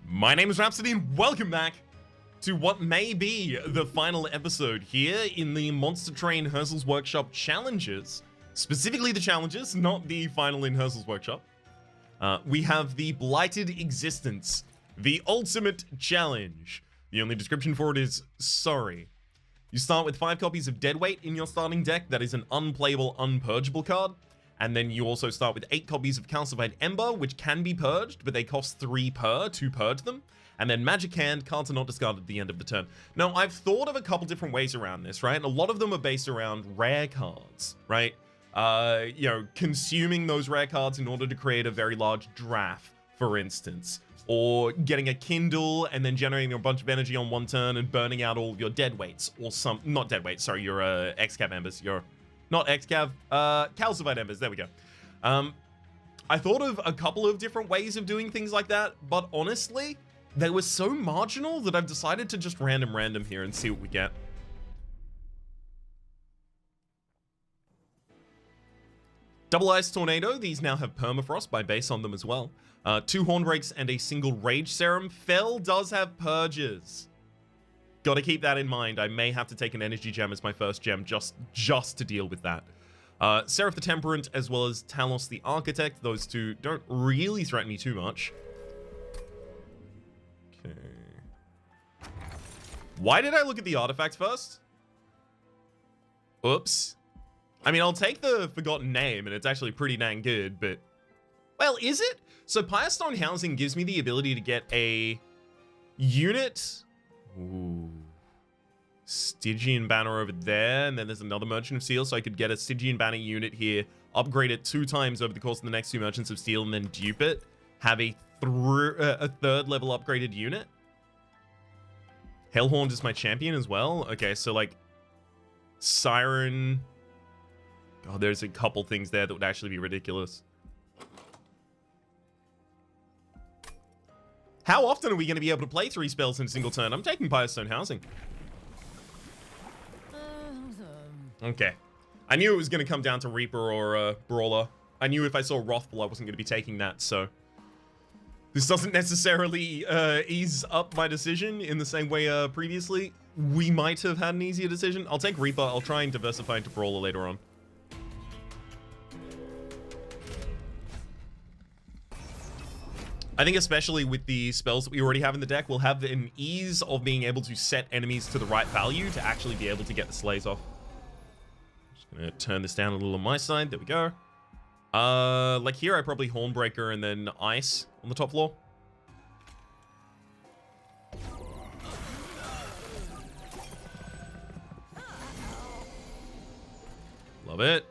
My name is Rhapsody and welcome back to what may be the final episode here in the Monster Train Herzal's Workshop challenges. Specifically the challenges, not the final in Herzal's Workshop. We have the Blighted Existence, the ultimate challenge. The only description for it is sorry. You start with 5 copies of Deadweight in your starting deck. That is an unplayable, unpurgeable card. And then you also start with 8 copies of Calcified Ember, which can be purged, but they cost 3 per to purge them. And then Magic Hand, cards are not discarded at the end of the turn. Now, I've thought of a couple different ways around this, right? And a lot of them are based around rare cards, right? Consuming those rare cards in order to create a very large draft, for instance. Or getting a Kindle and then generating a bunch of energy on one turn and burning out all of your Deadweights. Or not Deadweight, sorry, your X-Cav Embers, not X-Cav, Calcified Embers, there we go. I thought of a couple of different ways of doing things like that, but honestly, they were so marginal that I've decided to just random here and see what we get. Double Ice Tornado, these now have Permafrost by base on them as well. 2 Hornbreaks and a single Rage Serum. Fel does have Purges. Gotta keep that in mind. I may have to take an Energy Gem as my first gem just to deal with that. Seraph the Temperate as well as Talos the Architect. Those two don't really threaten me too much. Okay. Why did I look at the artifacts first? Oops. I mean, I'll take the Forgotten Name, and it's actually pretty dang good, but... Well, is it? So Firestone Housing gives me the ability to get a unit... Ooh. Stygian Banner over there, and then there's another Merchant of Steel, so I could get a Stygian Banner unit here, upgrade it 2 times over the course of the next 2 Merchants of Steel, and then dupe it. Have a 3rd level upgraded unit. Hellhorn is my champion as well. Okay, so like Siren. God, there's a couple things there that would actually be ridiculous. How often are we going to be able to play 3 spells in a single turn? I'm taking Firestone Housing. Okay. I knew it was going to come down to Reaper or Brawler. I knew if I saw Wrathful, I wasn't going to be taking that, so... This doesn't necessarily ease up my decision in the same way previously. We might have had an easier decision. I'll take Reaper. I'll try and diversify into Brawler later on. I think especially with the spells that we already have in the deck, we'll have an ease of being able to set enemies to the right value to actually be able to get the slays off. Just gonna turn this down a little on my side. There we go. Like here, I probably Hornbreaker and then Ice on the top floor. Love it.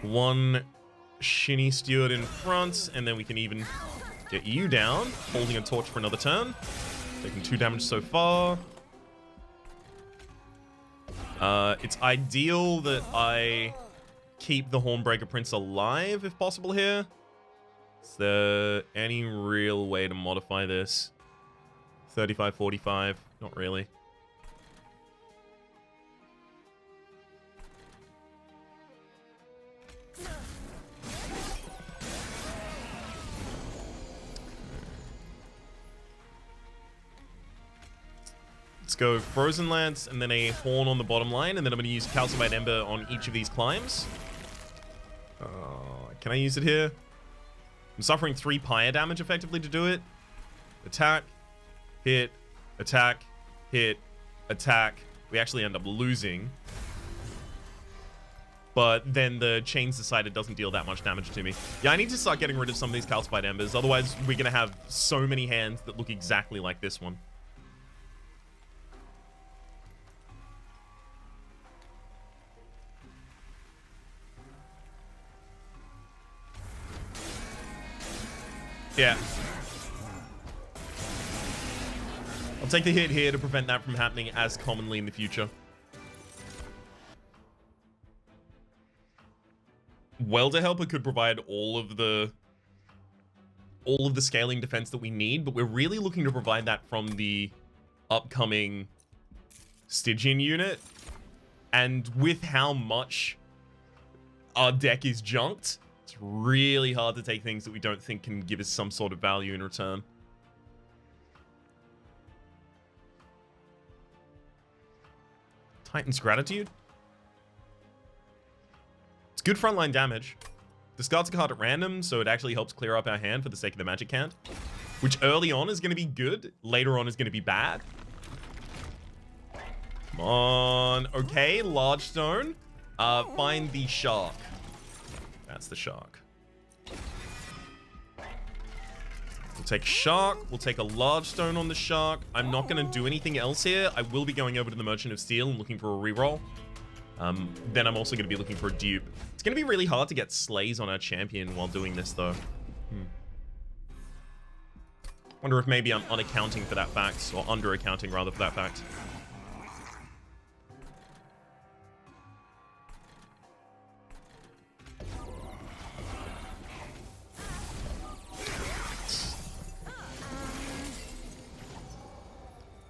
1 Shinny Steward in front, and then we can even get you down, holding a torch for another turn. Taking 2 damage so far. It's ideal that I keep the Hornbreaker Prince alive, if possible here. Is there any real way to modify this? 35, 45, not really. Let's go Frozen Lance and then a Horn on the bottom line, and then I'm going to use Calcified Ember on each of these climbs. Can I use it here? I'm suffering 3 Pyre damage effectively to do it. Attack, hit, attack, hit, attack. We actually end up losing. But then the Chains decided doesn't deal that much damage to me. Yeah, I need to start getting rid of some of these Calcified Embers. Otherwise, we're going to have so many hands that look exactly like this one. Yeah. I'll take the hit here to prevent that from happening as commonly in the future. Welder Helper could provide all of the scaling defense that we need, but we're really looking to provide that from the upcoming Stygian unit. And with how much our deck is junked, It's really hard to take things that we don't think can give us some sort of value in return. Titan's Gratitude. It's good frontline damage. Discards a card at random, so it actually helps clear up our hand for the sake of the magic hand. Which early on is going to be good, later on is going to be bad. Come on. Okay, large stone. Find the shark. That's the shark. We'll take shark. We'll take a large stone on the shark. I'm not going to do anything else here. I will be going over to the Merchant of Steel and looking for a reroll. Then I'm also going to be looking for a dupe. It's going to be really hard to get slays on our champion while doing this, though. Wonder if maybe I'm unaccounting for that fact, or under-accounting, rather, for that fact.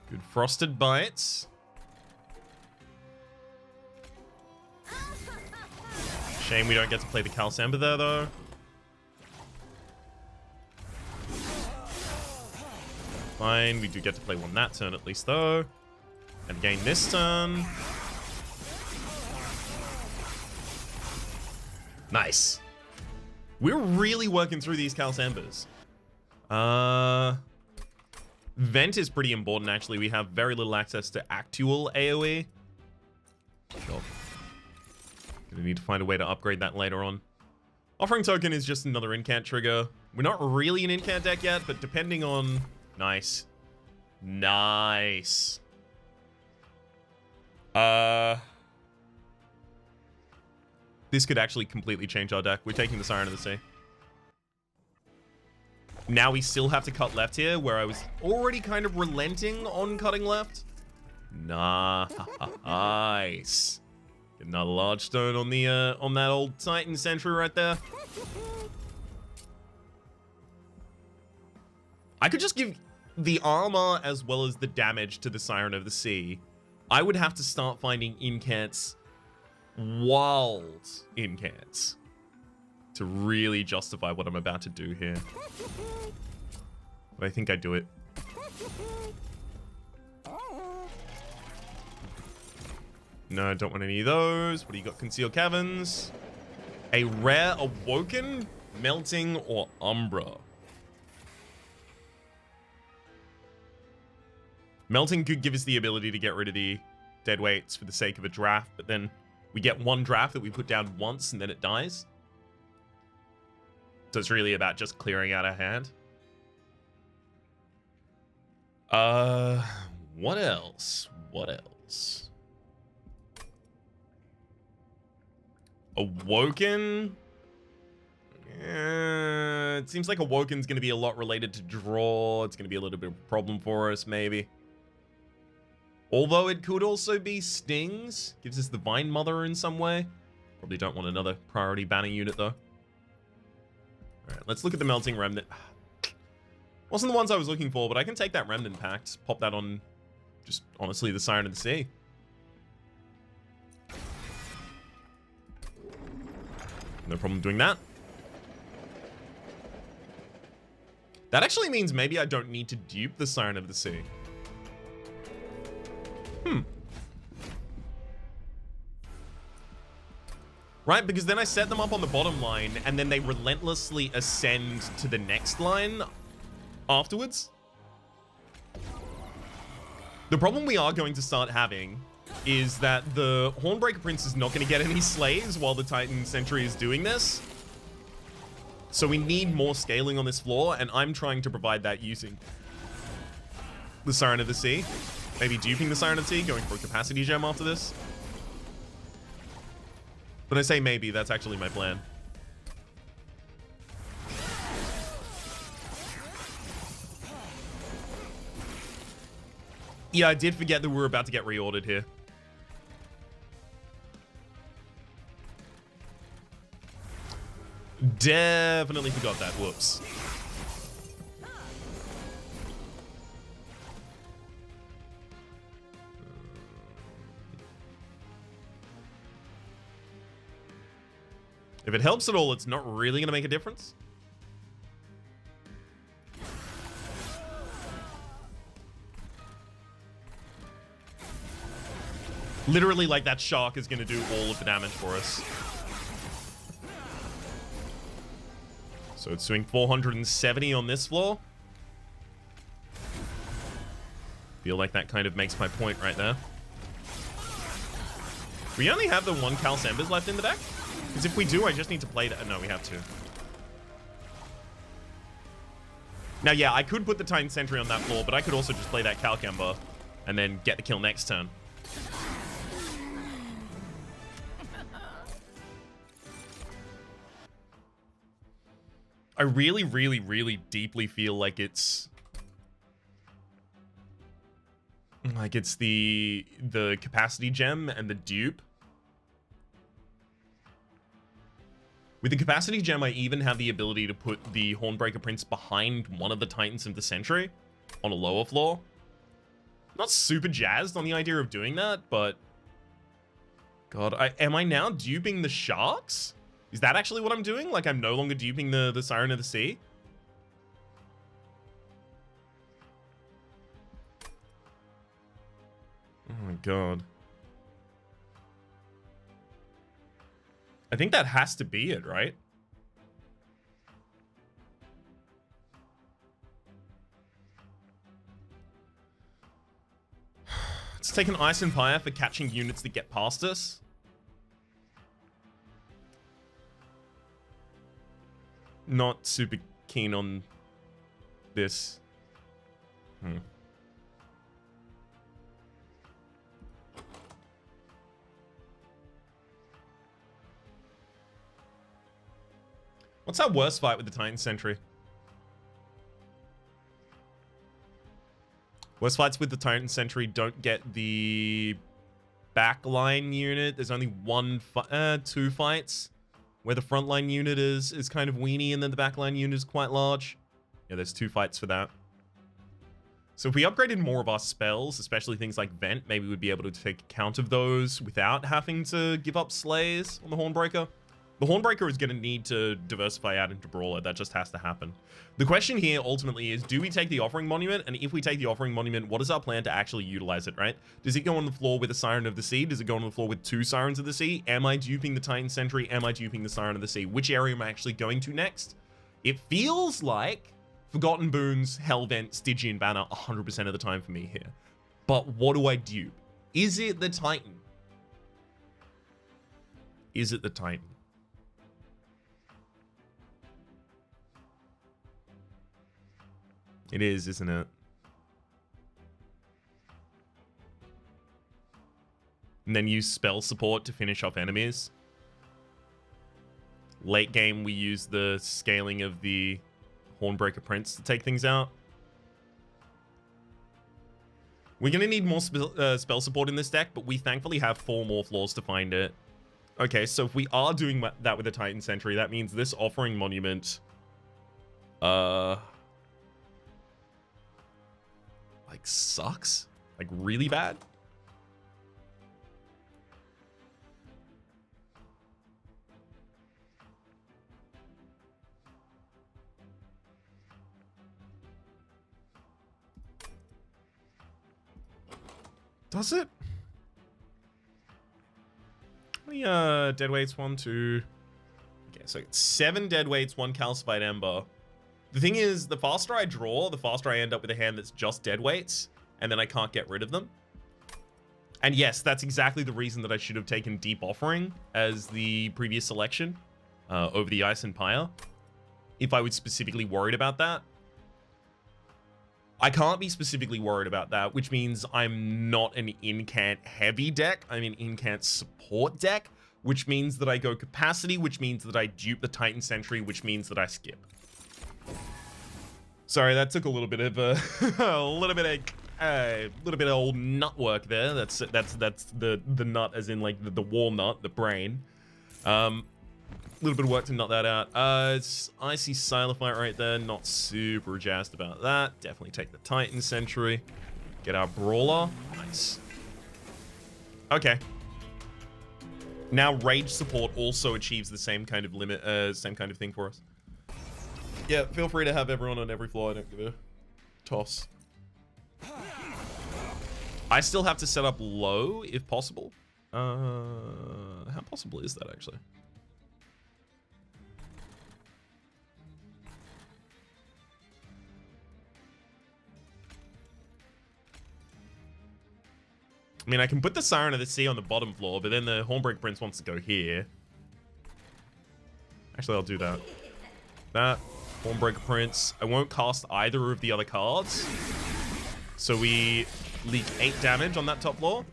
Good frosted bites. Shame we don't get to play the Calcember there, though. Fine, we do get to play one that turn at least, though. And again this turn. Nice. We're really working through these Calcembers. Vent is pretty important, actually. We have very little access to actual AoE. Sure. Gonna need to find a way to upgrade that later on. Offering Token is just another incant trigger. We're not really an incant deck yet, but depending on... Nice. Nice. This could actually completely change our deck. We're taking the Siren of the Sea. Now we still have to cut left here, where I was already kind of relenting on cutting left. Nice. Get another large stone on the on that old Titan sentry right there. I could just give the armor as well as the damage to the Siren of the Sea. I would have to start finding incants, wild incants, to really justify what I'm about to do here. But I think I do it. No, I don't want any of those. What do you got? Concealed Caverns. A rare Awoken, Melting, or Umbra. Melting could give us the ability to get rid of the dead weights for the sake of a draft, but then we get one draft that we put down once and then it dies. So it's really about just clearing out our hand. What else? What else? Awoken? It seems like Awoken's going to be a lot related to draw. It's going to be a little bit of a problem for us, maybe. Although it could also be Stings. Gives us the Vine Mother in some way. Probably don't want another priority banner unit, though. Alright, let's look at the Melting Remnant. Wasn't the ones I was looking for, but I can take that Remnant Pact. Pop that on, just honestly, the Siren of the Sea. No problem doing that. That actually means maybe I don't need to dupe the Siren of the Sea. Right, because then I set them up on the bottom line, and then they relentlessly ascend to the next line afterwards. The problem we are going to start having is that the Hornbreaker Prince is not going to get any slays while the Titan Sentry is doing this. So we need more scaling on this floor, and I'm trying to provide that using the Siren of the Sea. Maybe duping the Siren of the Sea, going for a capacity gem after this. When I say maybe, that's actually my plan. Yeah, I did forget that we were about to get reordered here. Definitely forgot that. Whoops. If it helps at all, it's not really going to make a difference. Literally, like, that shark is going to do all of the damage for us. So it's doing 470 on this floor. Feel like that kind of makes my point right there. We only have the one Cal's Embers left in the deck? Because if we do, I just need to play that. No, we have two. Now, yeah, I could put the Titan Sentry on that floor, but I could also just play that Calc Ember and then get the kill next turn. I really, really, really deeply feel like it's the capacity gem and the dupe. With the capacity gem, I even have the ability to put the Hornbreaker Prince behind one of the Titans of the Sentry on a lower floor. Not super jazzed on the idea of doing that, but God, am I now duping the sharks? Is that actually what I'm doing? Like, I'm no longer duping the Siren of the Sea? Oh my God. I think that has to be it, right? Let's take an Ice Empire for catching units that get past us. Not super keen on this. What's our worst fight with the Titan Sentry? Worst fights with the Titan Sentry don't get the backline unit. There's only two fights where the frontline unit is kind of weenie and then the backline unit is quite large. Yeah, there's two fights for that. So if we upgraded more of our spells, especially things like Vent, maybe we'd be able to take account of those without having to give up Slays on the Hornbreaker. The Hornbreaker is going to need to diversify out into Brawler. That just has to happen. The question here ultimately is, do we take the Offering Monument? And if we take the Offering Monument, what is our plan to actually utilize it, right? Does it go on the floor with a Siren of the Sea? Does it go on the floor with two Sirens of the Sea? Am I duping the Titan Sentry? Am I duping the Siren of the Sea? Which area am I actually going to next? It feels like Forgotten Boons, Hellvent, Stygian Banner 100% of the time for me here. But what do I dupe? Is it the Titan? Is it the Titan? It is, isn't it? And then use spell support to finish off enemies. Late game, we use the scaling of the Hornbreaker Prince to take things out. We're going to need more spell support in this deck, but we thankfully have 4 more floors to find it. Okay, so if we are doing that with the Titan Sentry, that means this Offering Monument... like, sucks. Like, really bad. Does it? How many deadweights? 1, 2. Okay, so it's 7 deadweights, 1 calcified ember. The thing is, the faster I draw, the faster I end up with a hand that's just deadweights, and then I can't get rid of them. And yes, that's exactly the reason that I should have taken Deep Offering as the previous selection over the Ice Empire, if I was specifically worried about that. I can't be specifically worried about that, which means I'm not an incant heavy deck. I'm an incant support deck, which means that I go capacity, which means that I dupe the Titan Sentry, which means that I skip. Sorry, that took a little bit of a little bit of old nut work there. That's the nut, as in like the walnut, the brain. A little bit of work to nut that out. It's Icy Silophyte right there. Not super jazzed about that. Definitely take the Titan Sentry. Get our Brawler. Nice. Okay. Now rage support also achieves the same kind of limit, same kind of thing for us. Yeah, feel free to have everyone on every floor. I don't give a toss. I still have to set up low if possible. How possible is that actually? I mean, I can put the Siren of the Sea on the bottom floor, but then the Hornbreak Prince wants to go here. Actually, I'll do that. That, Hornbreak Prince. I won't cast either of the other cards. So we leak 8 damage on that top floor.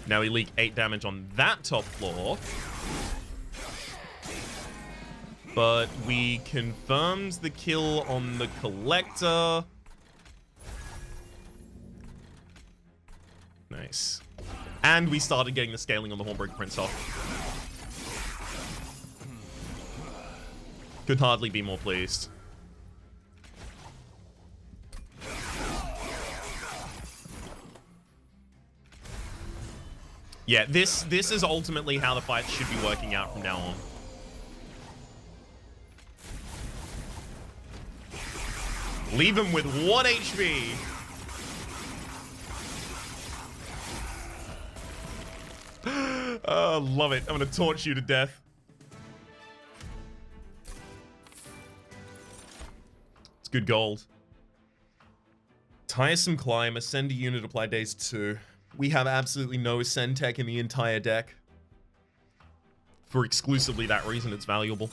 Now we leak 8 damage on that top floor. But we confirmed the kill on the Collector. Nice. And we started getting the scaling on the Hornbreak Prince off. Could hardly be more pleased. Yeah, this is ultimately how the fight should be working out from now on. Leave him with 1 HP. Oh, love it. I'm gonna torch you to death. It's good gold. Tiresome climb, ascend a unit, apply days 2. We have absolutely no ascend tech in the entire deck. For exclusively that reason, it's valuable.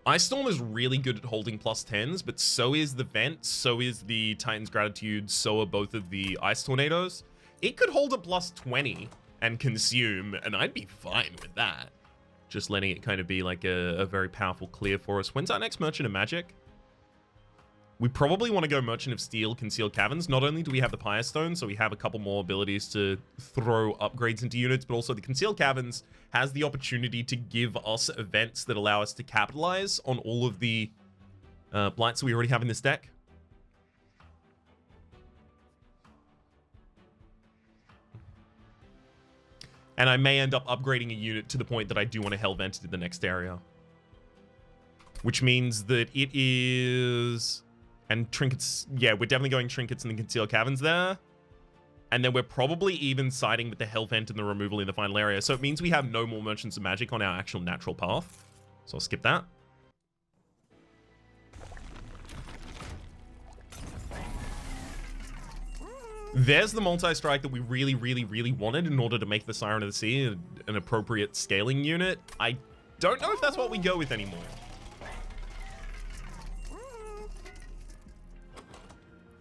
Ice Storm is really good at holding +10s, but so is the Vent, so is the Titan's Gratitude, so are both of the Ice Tornadoes. It could hold a +20 and consume, and I'd be fine with that. Just letting it kind of be like a very powerful clear for us. When's our next Merchant of Magic? We probably want to go Merchant of Steel, Concealed Caverns. Not only do we have the Pyre Stone, so we have a couple more abilities to throw upgrades into units, but also the Concealed Caverns has the opportunity to give us events that allow us to capitalize on all of the Blights that we already have in this deck. And I may end up upgrading a unit to the point that I do want to Hellvent into the next area. Which means that it is... And Trinkets... Yeah, we're definitely going Trinkets and the Concealed Caverns there. And then we're probably even siding with the Hellvent and the removal in the final area. So it means we have no more Merchants of Magic on our actual natural path. So I'll skip that. There's the multi-strike that we really, really, really wanted in order to make the Siren of the Sea an appropriate scaling unit. I don't know if that's what we go with anymore.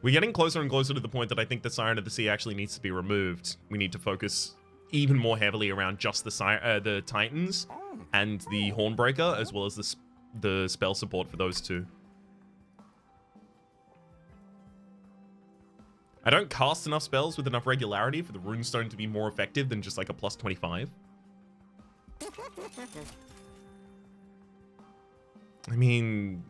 We're getting closer and closer to the point that I think the Siren of the Sea actually needs to be removed. We need to focus even more heavily around just the Titans and the Hornbreaker, as well as the spell support for those two. I don't cast enough spells with enough regularity for the Runestone to be more effective than just like a +25. I mean...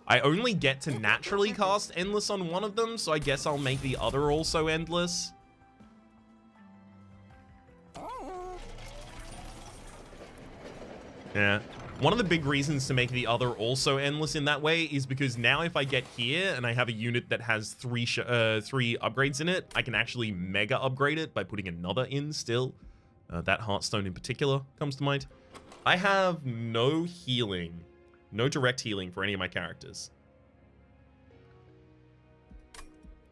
I only get to naturally cast Endless on one of them, so I guess I'll make the other also Endless. Yeah. One of the big reasons to make the other also Endless in that way is because now if I get here and I have a unit that has three upgrades in it, I can actually mega upgrade it by putting another in still. That Heartstone in particular comes to mind. I have no healing. No direct healing for any of my characters.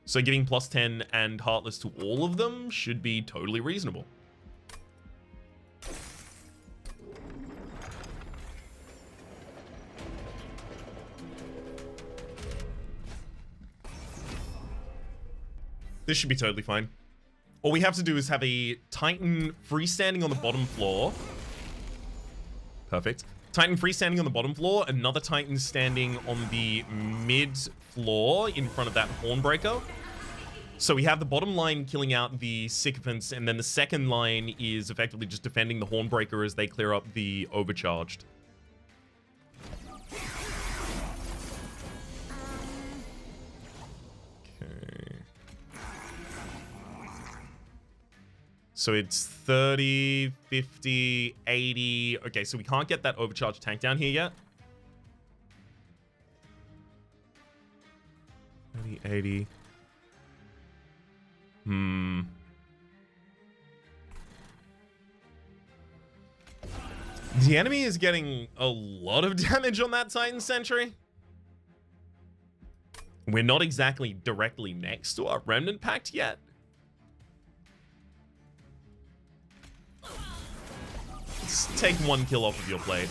So giving +10 and Heartless to all of them should be totally reasonable. This should be totally fine. All we have to do is have a Titan freestanding on the bottom floor. Perfect. Titan freestanding on the bottom floor, another Titan standing on the mid floor in front of that Hornbreaker. So we have the bottom line killing out the sycophants, and then the second line is effectively just defending the Hornbreaker as they clear up the overcharged. Okay. So it's 30, 50, 80. Okay, so we can't get that overcharged tank down here yet. 30, 80. The enemy is getting a lot of damage on that Titan Sentry. We're not exactly directly next to our Remnant Pact yet. Let's take 1 kill off of your plate.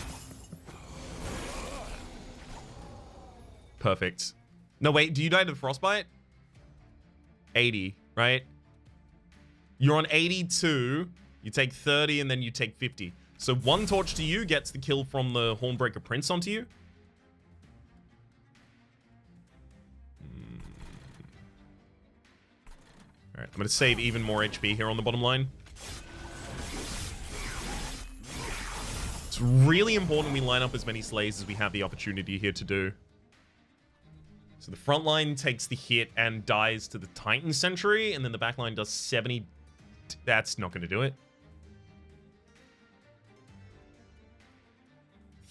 Perfect. No, wait, do you die to Frostbite? 80, right? You're on 82, you take 30, and then you take 50. So 1 torch to you gets the kill from the Hornbreaker Prince onto you. Alright, I'm going to save even more HP here on the bottom line. It's really important we line up as many slays as we have the opportunity here to do. So the front line takes the hit and dies to the Titan Sentry, and then the back line does 70. That's not going to do it.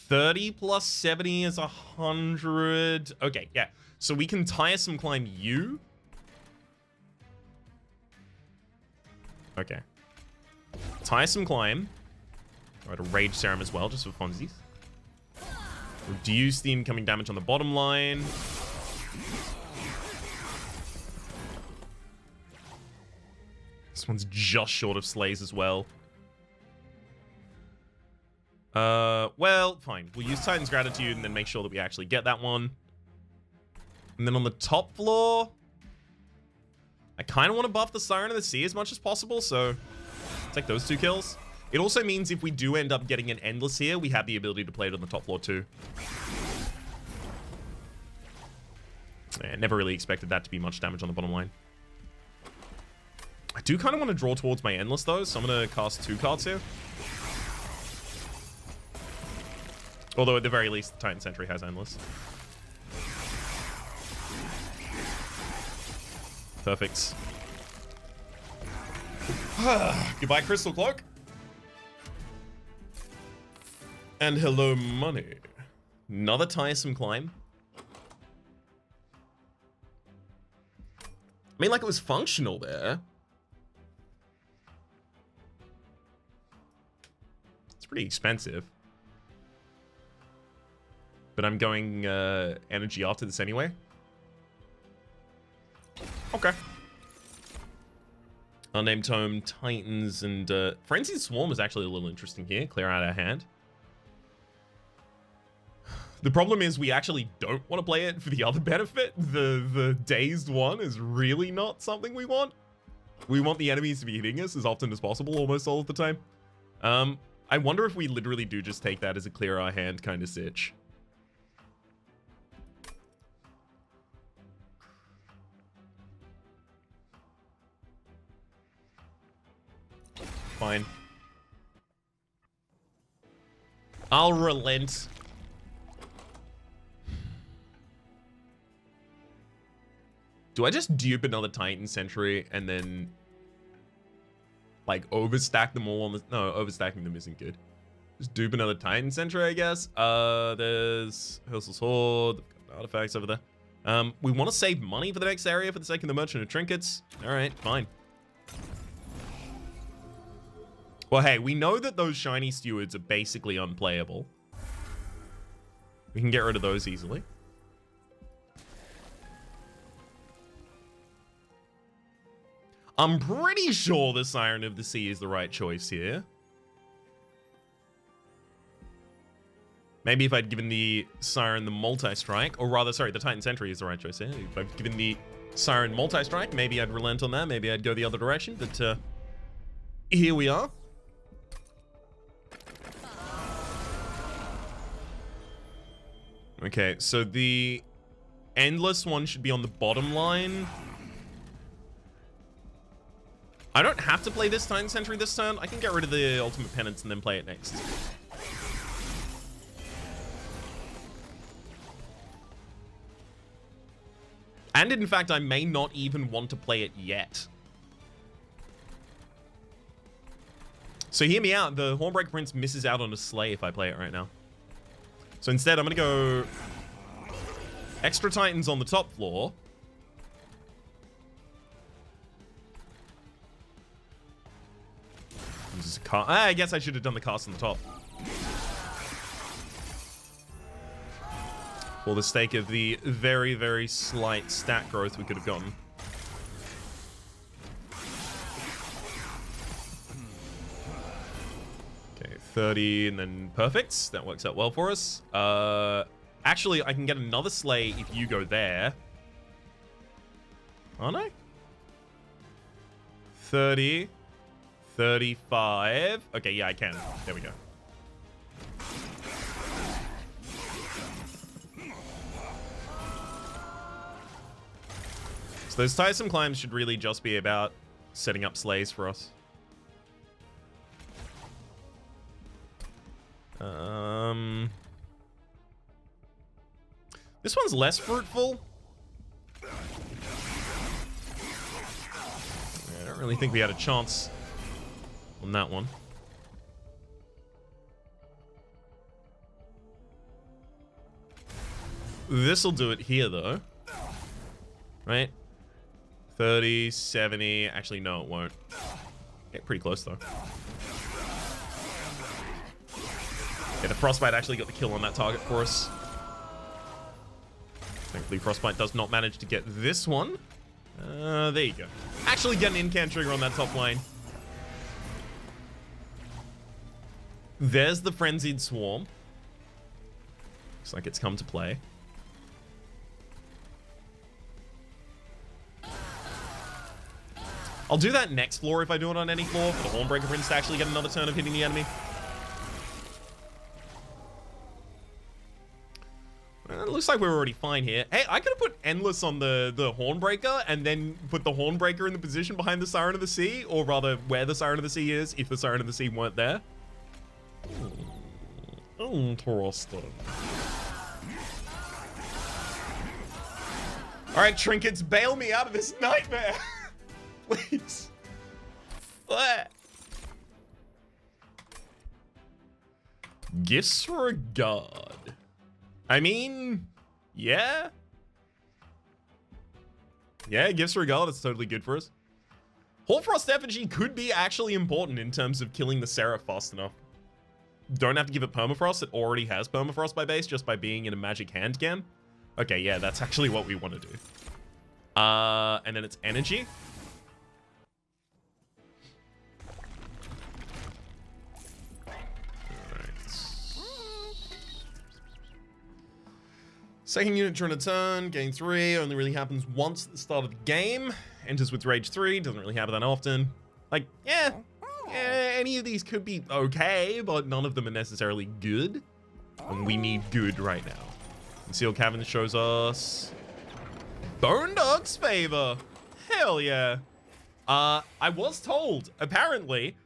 30 plus 70 is 100. Okay, yeah. So we can tiresome climb you. Okay. Tiresome climb. Alright, a Rage Serum as well, just for funsies. Reduce the incoming damage on the bottom line. This one's just short of slays as well. Well, fine. We'll use Titan's Gratitude and then make sure that we actually get that one. And then on the top floor, I kind of want to buff the Siren of the Sea as much as possible, so take those 2 kills. It also means if we do end up getting an Endless here, we have the ability to play it on the top floor too. Yeah, never really expected that to be much damage on the bottom line. I do kind of want to draw towards my Endless though, so I'm going to cast 2 cards here. Although at the very least, the Titan Sentry has Endless. Perfect. Goodbye, Crystal Cloak. And hello, money. Another tiresome climb. I mean, like, it was functional there. It's pretty expensive. But I'm going energy after this anyway. Okay. Unnamed Tome, Titans, and Frenzied Swarm is actually a little interesting here. Clear out our hand. The problem is we actually don't want to play it for the other benefit. The Dazed one is really not something we want. We want the enemies to be hitting us as often as possible, almost all of the time. I wonder if we literally do just take that as a clear our hand kind of sitch. Fine. I'll relent. Do I just dupe another Titan Sentry and then like overstack them all on the... No, overstacking them isn't good. Just dupe another Titan Sentry, I guess. There's Herzal's Horde. Got artifacts over there. We want to save money for the next area for the sake of the Merchant of Trinkets. All right, fine. Well, hey, we know that those shiny stewards are basically unplayable. We can get rid of those easily. I'm pretty sure the Siren of the Sea is the right choice here. Maybe if I'd given the Siren the multi-strike, or rather, sorry, the Titan Sentry is the right choice here. If I'd given the Siren multi-strike, maybe I'd relent on that. Maybe I'd go the other direction, but here we are. Okay, so the Endless one should be on the bottom line. I don't have to play this Titan Sentry this turn. I can get rid of the Ultimate Penance and then play it next. And in fact, I may not even want to play it yet. So hear me out. The Hornbreaker Prince misses out on a Slay if I play it right now. So instead, I'm going to go extra Titans on the top floor. This is a I guess I should have done the cast on the top. For the sake of the very, very slight stat growth we could have gotten. Okay, 30 and then perfect. That works out well for us. Actually, I can get another Slay if you go there. Aren't I? 30, 35. Okay, yeah, I can. There we go. So those tiresome climbs should really just be about setting up slays for us. This one's less fruitful. I don't really think we had a chance on that one. This'll do it here, though. Right? 30, 70. Actually, no, it won't. Okay, pretty close, though. Yeah, the Frostbite actually got the kill on that target for us. Thankfully, Frostbite does not manage to get this one. There you go. Actually get an incant trigger on that top lane. There's the Frenzied Swarm. Looks like it's come to play. I'll do that next floor if I do it on any floor, for the Hornbreaker Prince to actually get another turn of hitting the enemy. It looks like we're already fine here. Hey, I could have put Endless on the Hornbreaker and then put the Hornbreaker in the position behind the Siren of the Sea, or rather where the Siren of the Sea is, if the Siren of the Sea weren't there. Interesting. Alright, Trinkets, bail me out of this nightmare! Please. What? Disregard. I mean, yeah. Yeah, disregard. It's totally good for us. Hoarfrost Effigy could be actually important in terms of killing the Seraph fast enough. Don't have to give it permafrost. It already has permafrost by base just by being in a magic hand cam. Okay, yeah, that's actually what we want to do. And then it's energy. Second unit during a turn, gain 3, only really happens once at the start of the game. Enters with rage 3, doesn't really happen that often. Like, yeah, any of these could be okay, but none of them are necessarily good. And we need good right now. Concealed Cavern shows us Bone Dog's Favor. Hell yeah. I was told, apparently,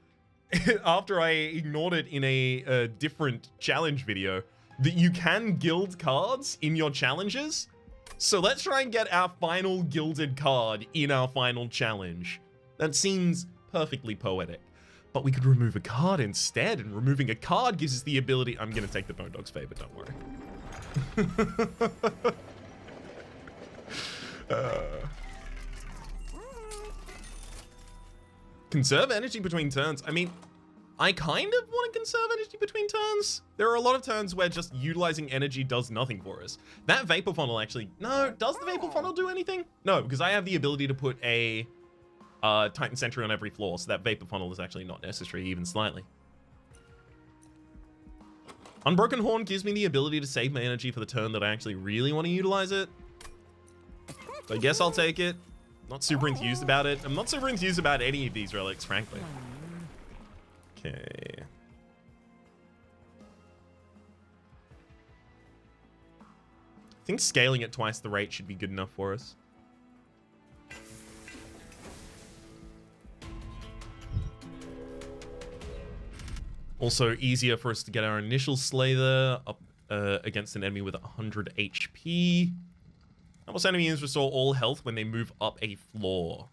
after I ignored it in a different challenge video, that you can guild cards in your challenges. So let's try and get our final gilded card in our final challenge. That seems perfectly poetic. But we could remove a card instead, and removing a card gives us the ability... I'm going to take the Bone Dog's Favor, don't worry. Conserve energy between turns. I mean, I kind of want to conserve energy between turns. There are a lot of turns where just utilizing energy does nothing for us. That Vapor Funnel actually... No, does the Vapor Funnel do anything? No, because I have the ability to put a Titan Sentry on every floor, so that Vapor Funnel is actually not necessary, even slightly. Unbroken Horn gives me the ability to save my energy for the turn that I actually really want to utilize it. So I guess I'll take it. Not super enthused about it. I'm not super enthused about any of these relics, frankly. Okay. I think scaling at twice the rate should be good enough for us. Also easier for us to get our initial slay there up against an enemy with 100 HP. Almost enemies restore all health when they move up a floor.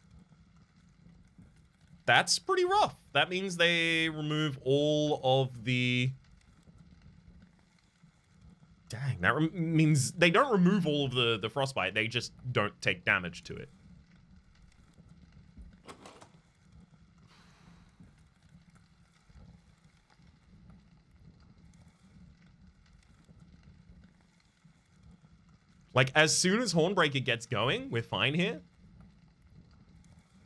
That's pretty rough. That means they remove all of the... Dang, that means they don't remove all of the frostbite. They just don't take damage to it. Like, as soon as Hornbreaker gets going, we're fine here.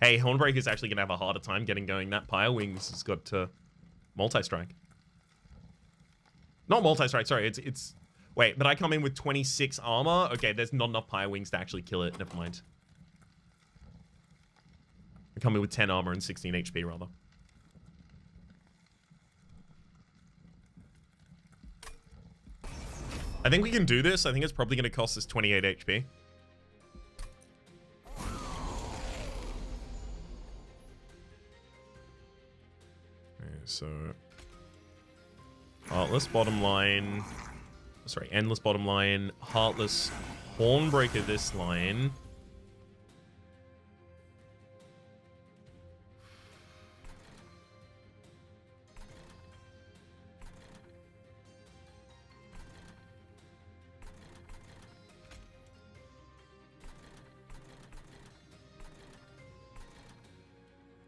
Hey, Hornbreaker's actually going to have a harder time getting going. That Pyre Wings has got multi-strike. Not multi-strike, sorry. It's... Wait, but I come in with 26 armor? Okay, there's not enough Pyre Wings to actually kill it. Never mind. I come in with 10 armor and 16 HP, rather. I think we can do this. I think it's probably going to cost us 28 HP. Okay, so... Heartless bottom line... Sorry, Endless bottom line. Heartless Hornbreaker this line.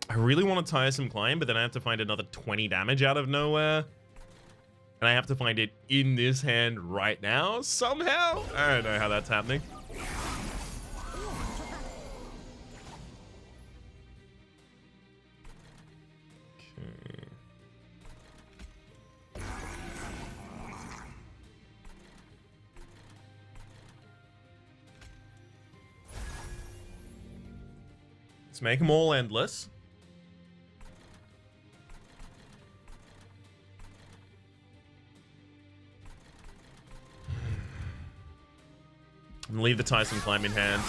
I really want to tiresome climb, but then I have to find another 20 damage out of nowhere. And I have to find it in this hand right now, somehow. I don't know how that's happening. Okay. Let's make them all endless. And leave the Tyson climb in hand.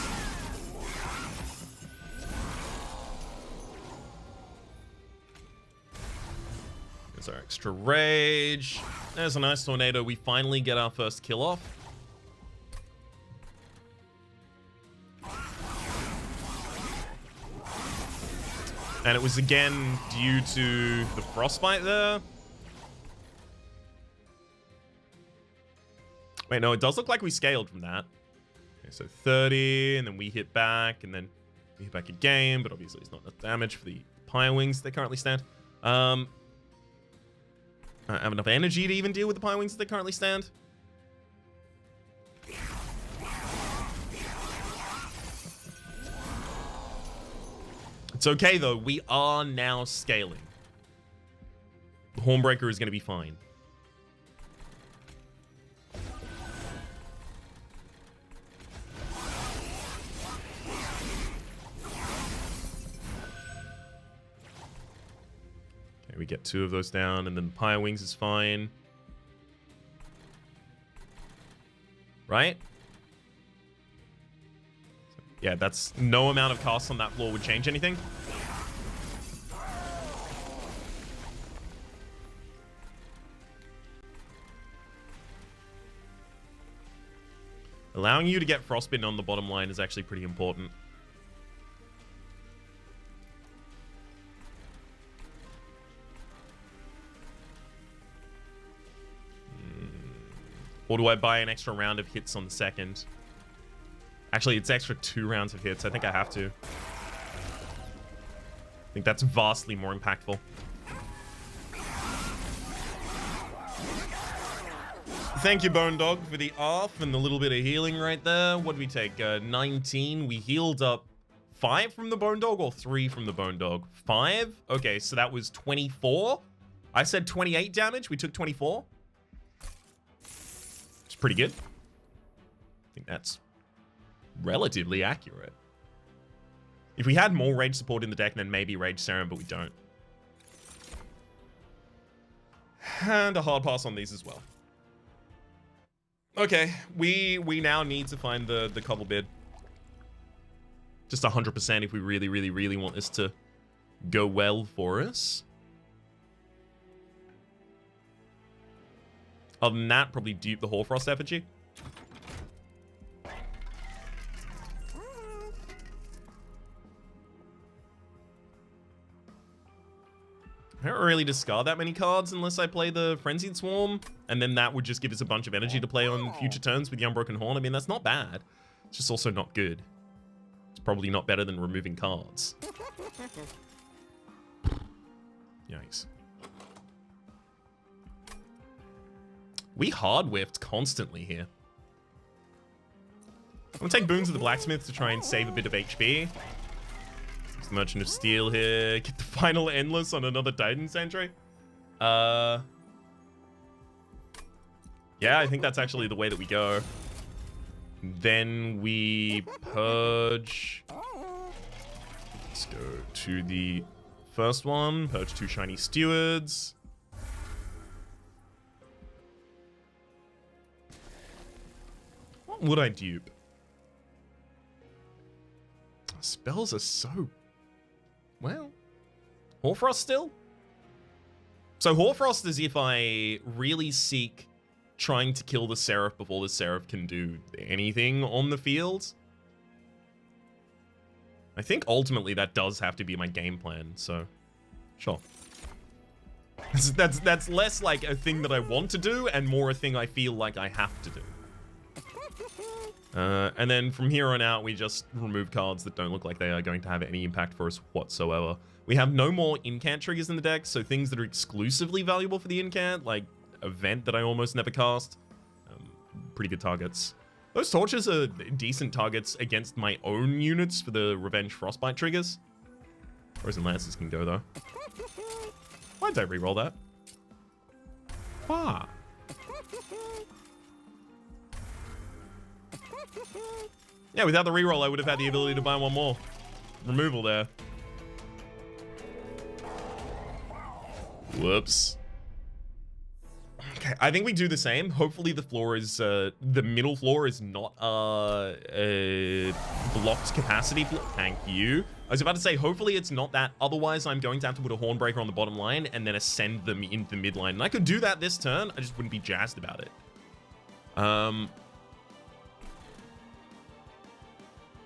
There's our extra rage. There's a nice tornado. We finally get our first kill off. And it was again due to the frostbite there. Wait, no, it does look like we scaled from that. Okay, so 30, and then we hit back, and then we hit back again, but obviously it's not enough damage for the Pyre Wings they currently stand. I don't have enough energy to even deal with the Pyre Wings that they currently stand. It's okay, though. We are now scaling. The Hornbreaker is going to be fine. Okay, we get 2 of those down, and then Pyre Wings is fine. Right? Yeah, that's no amount of casts on that floor would change anything. Allowing you to get frostbitten on the bottom line is actually pretty important. Or do I buy an extra round of hits on the second? Actually, it's extra 2 rounds of hits. I think I have to. I think that's vastly more impactful. Thank you, Bone Dog, for the off and the little bit of healing right there. What did we take? 19. We healed up 5 from the Bone Dog or 3 from the Bone Dog? 5? Okay, so that was 24. I said 28 damage. We took 24. It's pretty good. I think that's relatively accurate. If we had more rage support in the deck, then maybe Rage Serum, but we don't. And a hard pass on these as well. Okay, we now need to find the cobble bid. Just 100% if we really, really, really want this to go well for us. Other than that, probably dupe the Hoarfrost effigy. I don't really discard that many cards unless I play the Frenzied Swarm, and then that would just give us a bunch of energy to play on future turns with the Unbroken Horn. I mean, that's not bad. It's just also not good. It's probably not better than removing cards. Yikes. We hard whiffed constantly here. I'm gonna take Boons of the Blacksmith to try and save a bit of HP. Use the Merchant of Steel here. Get the final Endless on another Titan Sentry. Yeah, I think that's actually the way that we go. Then we purge. Let's go to the first one. Purge 2 Shiny Stewards. What would I dupe? Spells are so... Well... Hoarfrost still? So Hoarfrost is if I really seek trying to kill the Seraph before the Seraph can do anything on the field. I think ultimately that does have to be my game plan, so sure. That's less like a thing that I want to do and more a thing I feel like I have to do. And then from here on out, we just remove cards that don't look like they are going to have any impact for us whatsoever. We have no more incant triggers in the deck, so things that are exclusively valuable for the incant, like Event that I almost never cast, pretty good targets. Those torches are decent targets against my own units for the Revenge Frostbite triggers. Frozen Lances can go, though. Why did I reroll that? Ah. Yeah, without the reroll, I would have had the ability to buy one more. Removal there. Whoops. Okay, I think we do the same. Hopefully the floor is, the middle floor is not a blocked capacity floor. Thank you. I was about to say, hopefully it's not that. Otherwise, I'm going to have to put a Hornbreaker on the bottom line and then ascend them into the mid line. And I could do that this turn. I just wouldn't be jazzed about it.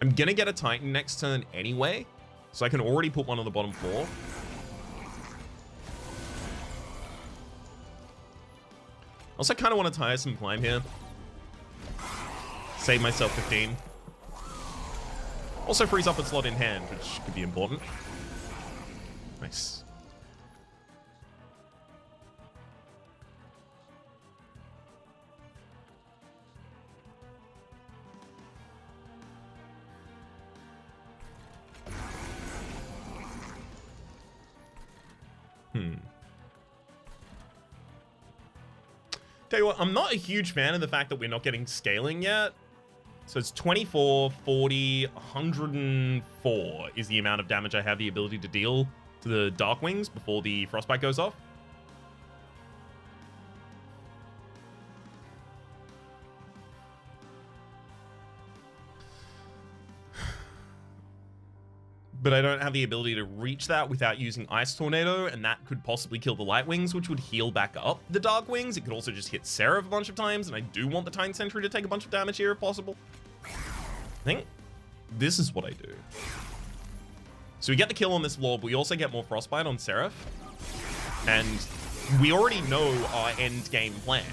I'm gonna get a Titan next turn anyway, so I can already put one on the bottom floor. Also, kind of want to tire some climb here. Save myself 15. Also frees up a slot in hand, which could be important. Nice. Tell you what, I'm not a huge fan of the fact that we're not getting scaling yet. So it's 24, 40, 104 is the amount of damage I have the ability to deal to the Darkwings before the Frostbite goes off. But I don't have the ability to reach that without using Ice Tornado, and that could possibly kill the Lightwings, which would heal back up the Darkwings. It could also just hit Seraph a bunch of times, and I do want the Titan Sentry to take a bunch of damage here if possible. I think this is what I do. So we get the kill on this floor, but we also get more Frostbite on Seraph. And we already know our end game plan.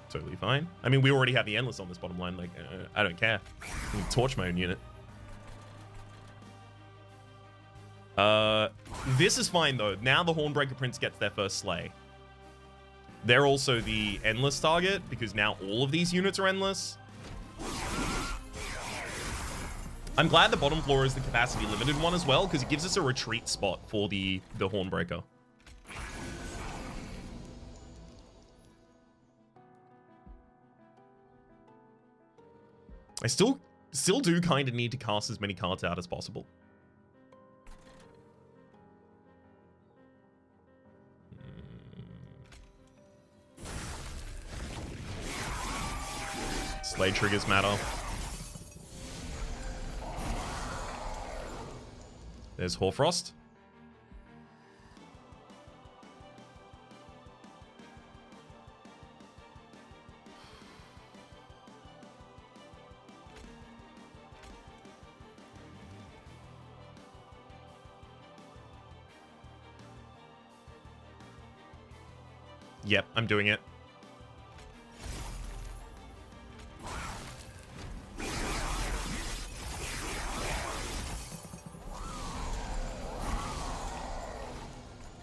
Totally fine. I mean, we already have the Endless on this bottom line. Like, I don't care. I can torch my own unit. This is fine, though. Now the Hornbreaker Prince gets their first Slay. They're also the Endless target, because now all of these units are Endless. I'm glad the bottom floor is the capacity limited one as well, because it gives us a retreat spot for the Hornbreaker. I still do kind of need to cast as many cards out as possible. Slay triggers matter. There's Hoarfrost. Yep, I'm doing it.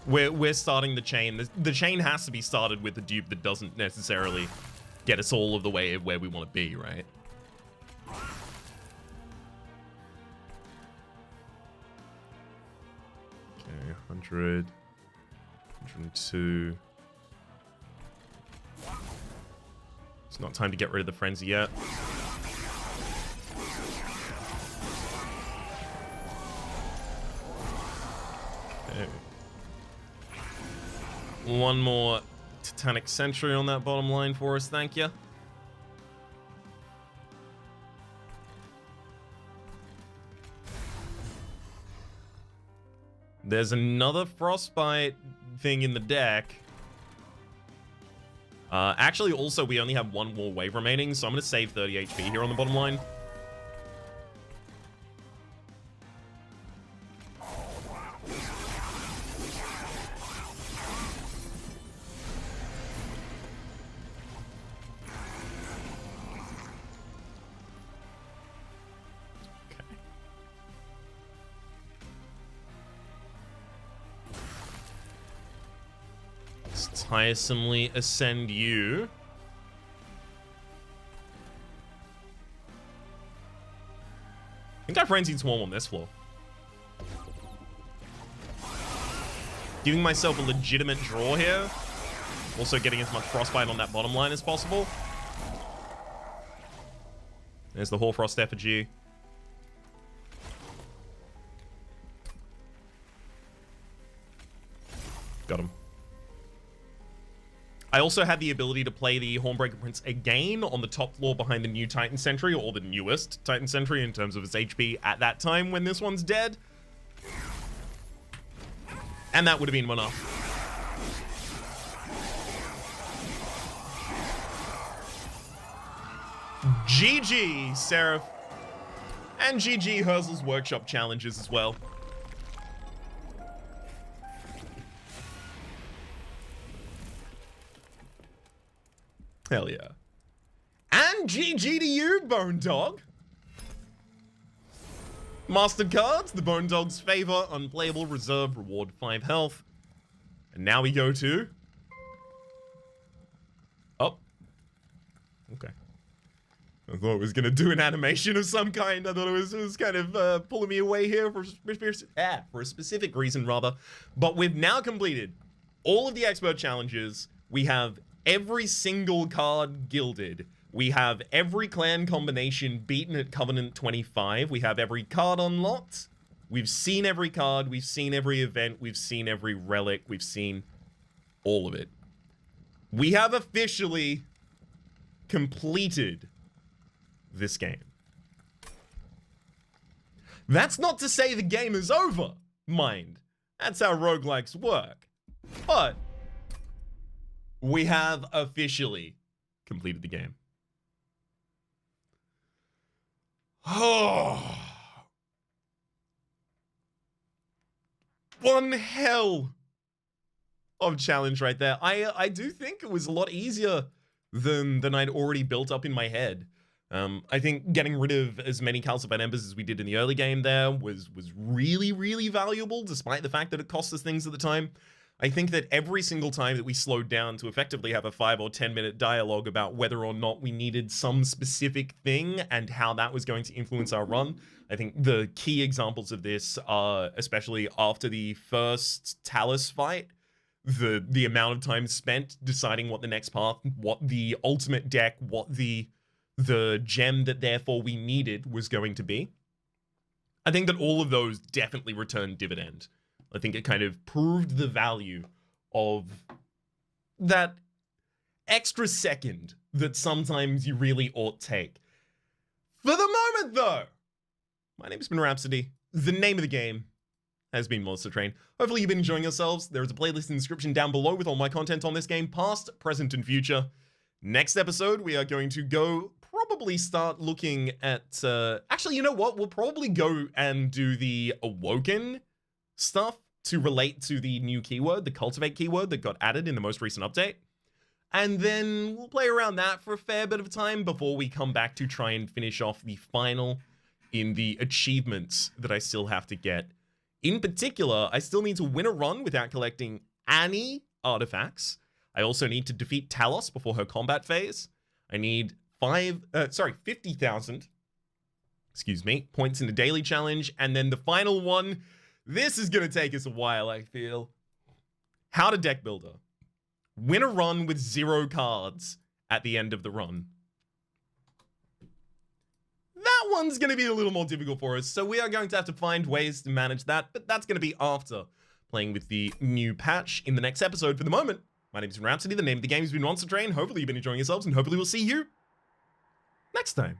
We're starting the chain. The chain has to be started with a dupe that doesn't necessarily get us all of the way where we want to be, right? Okay, 100, 102. It's not time to get rid of the frenzy yet. Okay. One more Titanic Sentry on that bottom line for us, thank you. There's another Frostbite thing in the deck. Actually, also, we only have one more wave remaining, so I'm going to save 30 HP here on the bottom line. Tiresomely ascend you. I think I frenzied swarm on this floor. Giving myself a legitimate draw here. Also getting as much frostbite on that bottom line as possible. There's the Hoarfrost effigy. Got him. I also had the ability to play the Hornbreaker Prince again on the top floor behind the new Titan Sentry, or the newest Titan Sentry in terms of its HP at that time when this one's dead. And that would have been enough. GG, Seraph. And GG, Herzal's Workshop challenges as well. Hell yeah. And GG to you, Bone Dog. Mastered cards, the Bone Dog's favor, unplayable, reserve, reward 5 health. And now we go to... Oh. Okay. I thought it was going to do an animation of some kind. I thought it was kind of pulling me away here for a specific reason, rather. But we've now completed all of the expert challenges. We have every single card gilded. We have every clan combination beaten at Covenant 25. We have every card unlocked. We've seen every card. We've seen every event. We've seen every relic. We've seen all of it. We have officially completed this game. That's not to say the game is over, mind. That's how roguelikes work. But we have officially completed the game. Oh. One hell of challenge right there. I do think it was a lot easier than I'd already built up in my head. I think getting rid of as many calcified embers as we did in the early game there was really, really valuable, despite the fact that it cost us things at the time. I think that every single time that we slowed down to effectively have a 5 or 10 minute dialogue about whether or not we needed some specific thing and how that was going to influence our run, I think the key examples of this are, especially after the first Talus fight, the amount of time spent deciding what the next path, what the ultimate deck, what the gem that therefore we needed was going to be. I think that all of those definitely returned dividend. I think it kind of proved the value of that extra second that sometimes you really ought take. For the moment, though, my name has been Rhapsody. The name of the game has been Monster Train. Hopefully you've been enjoying yourselves. There is a playlist in the description down below with all my content on this game, past, present, and future. Next episode, we are going to probably start looking at... actually, you know what? We'll probably go and do the Awoken stuff to relate to the new keyword, the cultivate keyword that got added in the most recent update. And then we'll play around that for a fair bit of time before we come back to try and finish off the final in the achievements that I still have to get. In particular, I still need to win a run without collecting any artifacts. I also need to defeat Talos before her combat phase. I need 50,000, points in the daily challenge. And then the final one, this is going to take us a while, I feel. How to deck builder. Win a run with 0 cards at the end of the run. That one's going to be a little more difficult for us, so we are going to have to find ways to manage that, but that's going to be after playing with the new patch in the next episode. For the moment, my name is Rhapsody, the name of the game has been Monster Train. Hopefully you've been enjoying yourselves, and hopefully we'll see you next time.